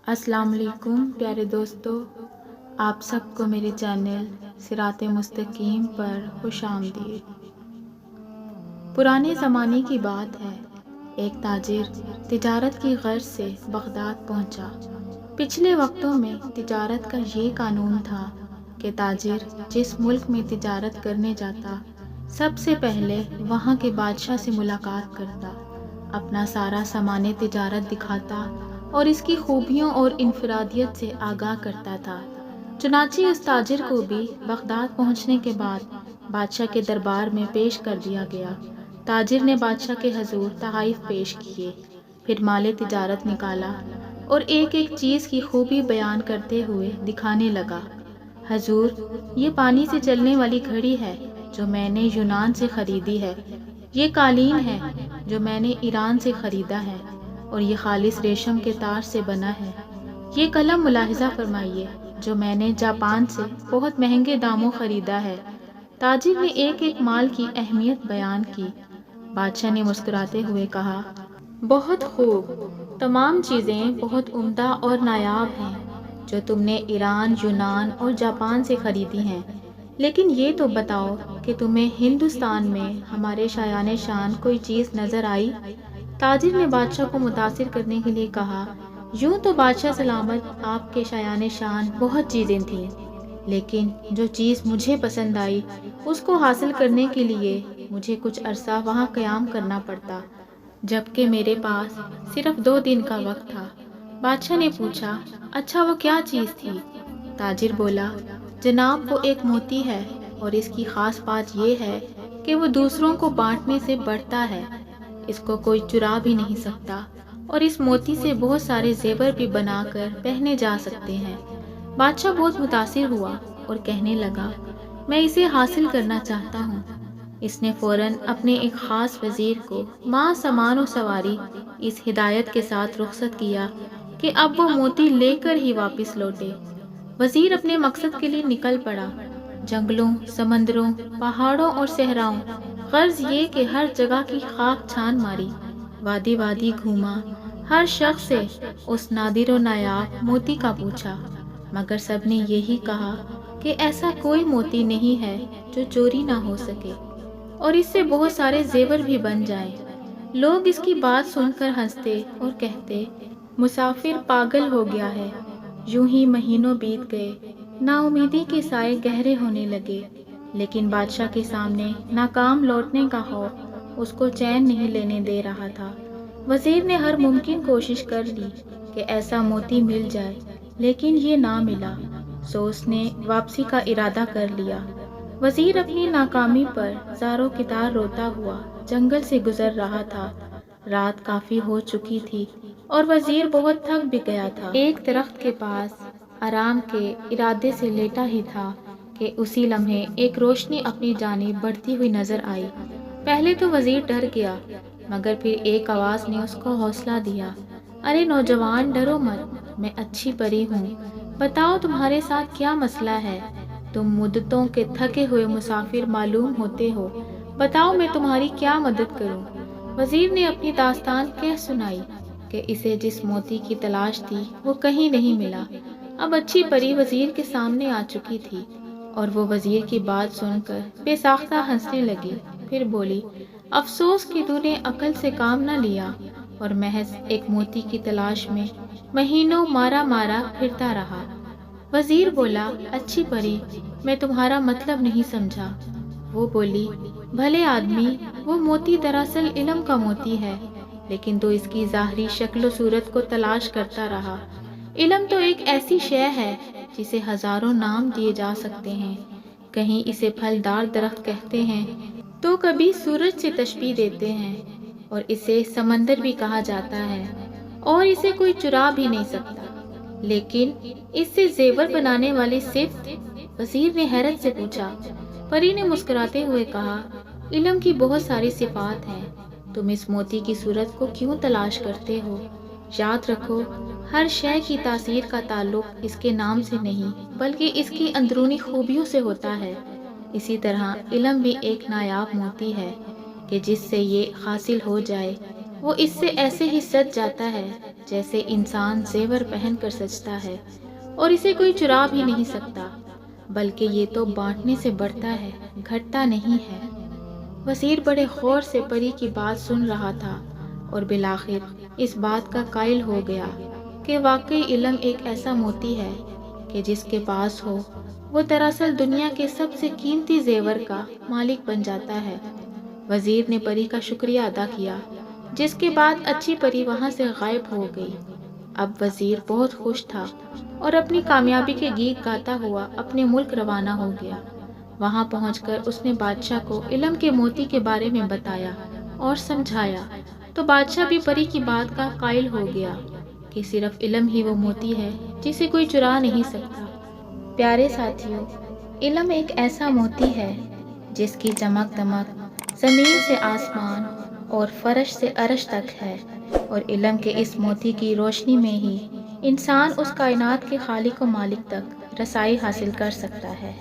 السلام علیکم پیارے دوستو، آپ سب کو میرے چینل صراط مستقیم پر خوش آمدید۔ پرانے زمانے کی بات ہے، ایک تاجر تجارت کی غرض سے بغداد پہنچا۔ پچھلے وقتوں میں تجارت کا یہ قانون تھا کہ تاجر جس ملک میں تجارت کرنے جاتا، سب سے پہلے وہاں کے بادشاہ سے ملاقات کرتا، اپنا سارا سامان تجارت دکھاتا اور اس کی خوبیوں اور انفرادیت سے آگاہ کرتا تھا۔ چنانچہ اس تاجر کو بھی بغداد پہنچنے کے بعد بادشاہ کے دربار میں پیش کر دیا گیا۔ تاجر نے بادشاہ کے حضور تحائف پیش کیے، پھر مال تجارت نکالا اور ایک ایک چیز کی خوبی بیان کرتے ہوئے دکھانے لگا۔ حضور، یہ پانی سے چلنے والی گھڑی ہے جو میں نے یونان سے خریدی ہے، یہ قالین ہے جو میں نے ایران سے خریدا ہے اور یہ خالص ریشم کے تار سے بنا ہے، یہ قلم ملاحظہ فرمائیے جو میں نے جاپان سے بہت مہنگے داموں خریدا ہے۔ تاجر نے ایک ایک مال کی اہمیت بیان کی۔ بادشاہ نے مسکراتے ہوئے کہا، بہت خوب، تمام چیزیں بہت عمدہ اور نایاب ہیں جو تم نے ایران، یونان اور جاپان سے خریدی ہیں، لیکن یہ تو بتاؤ کہ تمہیں ہندوستان میں ہمارے شایان شان کوئی چیز نظر آئی؟ تاجر نے بادشاہ کو متاثر کرنے کے لیے کہا، یوں تو بادشاہ سلامت آپ کے شایان شان بہت چیزیں تھیں، لیکن جو چیز مجھے پسند آئی اس کو حاصل کرنے کے لیے مجھے کچھ عرصہ وہاں قیام کرنا پڑتا، جبکہ میرے پاس صرف 2 دن کا وقت تھا۔ بادشاہ نے پوچھا، اچھا وہ کیا چیز تھی؟ تاجر بولا، جناب وہ ایک موتی ہے اور اس کی خاص بات یہ ہے کہ وہ دوسروں کو بانٹنے سے بڑھتا ہے، اس کو کوئی چرا بھی نہیں سکتا اور اس موتی سے بہت سارے زیور بھی بنا کر پہنے جا سکتے ہیں۔ بادشاہ بہت متاثر ہوا اور کہنے لگا، میں اسے حاصل کرنا چاہتا ہوں۔ اس نے فوراً اپنے ایک خاص وزیر کو ماہ سامان و سواری اس ہدایت کے ساتھ رخصت کیا کہ اب وہ موتی لے کر ہی واپس لوٹے۔ وزیر اپنے مقصد کے لیے نکل پڑا، جنگلوں، سمندروں، پہاڑوں اور صحراؤں، غرض یہ کہ ہر جگہ کی خاک چھان ماری، وادی وادی گھوما، ہر شخص سے اس نادر و نایاب موتی کا پوچھا، مگر سب نے یہی کہا کہ ایسا کوئی موتی نہیں ہے جو چوری نہ ہو سکے اور اس سے بہت سارے زیور بھی بن جائیں۔ لوگ اس کی بات سن کر ہنستے اور کہتے، مسافر پاگل ہو گیا ہے۔ یوں ہی مہینوں بیت گئے، نا امیدی کے سائے گہرے ہونے لگے، لیکن بادشاہ کے سامنے ناکام لوٹنے کا خوف اس کو چین نہیں لینے دے رہا تھا۔ وزیر نے ہر ممکن کوشش کر لی کہ ایسا موتی مل جائے، لیکن یہ نہ ملا، سو اس نے واپسی کا ارادہ کر لیا۔ وزیر اپنی ناکامی پر زاروں کتار روتا ہوا جنگل سے گزر رہا تھا۔ رات کافی ہو چکی تھی اور وزیر بہت تھک بھی گیا تھا۔ ایک درخت کے پاس آرام کے ارادے سے لیٹا ہی تھا کہ اسی لمحے ایک روشنی اپنی جانب بڑھتی ہوئی نظر آئی۔ پہلے تو وزیر ڈر گیا، مگر پھر ایک آواز نے اس کو حوصلہ دیا، ارے نوجوان، ڈرو مت، میں اچھی پری ہوں، بتاؤ تمہارے ساتھ کیا مسئلہ ہے؟ تم مدتوں کے تھکے ہوئے مسافر معلوم ہوتے ہو، بتاؤ میں تمہاری کیا مدد کروں؟ وزیر نے اپنی داستان کہہ سنائی کہ اسے جس موتی کی تلاش تھی وہ کہیں نہیں ملا۔ اب اچھی پری وزیر کے سامنے آ چکی تھی اور وہ وزیر کی بات سن کر بے ساختہ ہنسنے لگی، پھر بولی، افسوس کہ تو نے عقل سے کام نہ لیا اور محض ایک موتی کی تلاش میں مہینوں مارا مارا پھرتا رہا۔ وزیر بولا، اچھی پری، میں تمہارا مطلب نہیں سمجھا۔ وہ بولی، بھلے آدمی، وہ موتی دراصل علم کا موتی ہے، لیکن تو اس کی ظاہری شکل و صورت کو تلاش کرتا رہا۔ علم تو ایک ایسی شے ہے جسے ہزاروں نام دیے جا سکتے ہیں، کہیں اسے پھلدار درخت کہتے ہیں تو کبھی سورج سے تشبیہ دیتے ہیں، اور اسے سمندر بھی کہا جاتا ہے، اور اسے کوئی چرا بھی نہیں سکتا، لیکن اس سے زیور بنانے والے صفت؟ وزیر نے حیرت سے پوچھا۔ پری نے مسکراتے ہوئے کہا، علم کی بہت ساری صفات ہیں، تم اس موتی کی صورت کو کیوں تلاش کرتے ہو؟ یاد رکھو، ہر شے کی تاثیر کا تعلق اس کے نام سے نہیں بلکہ اس کی اندرونی خوبیوں سے ہوتا ہے۔ اسی طرح علم بھی ایک نایاب موتی ہے کہ جس سے یہ حاصل ہو جائے وہ اس سے ایسے ہی سج جاتا ہے جیسے انسان زیور پہن کر سجتا ہے اور اسے کوئی چرا بھی نہیں سکتا، بلکہ یہ تو بانٹنے سے بڑھتا ہے، گھٹتا نہیں ہے۔ وزیر بڑے غور سے پری کی بات سن رہا تھا اور بالآخر اس بات کا قائل ہو گیا کہ واقعی علم ایک ایسا موتی ہے کہ جس کے پاس ہو وہ دراصل دنیا کے سب سے قیمتی زیور کا مالک بن جاتا ہے۔ وزیر نے پری کا شکریہ ادا کیا، جس کے بعد اچھی پری وہاں سے غائب ہو گئی۔ اب وزیر بہت خوش تھا اور اپنی کامیابی کے گیت گاتا ہوا اپنے ملک روانہ ہو گیا۔ وہاں پہنچ کر اس نے بادشاہ کو علم کے موتی کے بارے میں بتایا اور سمجھایا، تو بادشاہ بھی پری کی بات کا قائل ہو گیا کہ صرف علم ہی وہ موتی ہے جسے کوئی چرا نہیں سکتا۔ پیارے ساتھیوں، علم ایک ایسا موتی ہے جس کی چمک دمک زمین سے آسمان اور فرش سے عرش تک ہے، اور علم کے اس موتی کی روشنی میں ہی انسان اس کائنات کے خالق و مالک تک رسائی حاصل کر سکتا ہے۔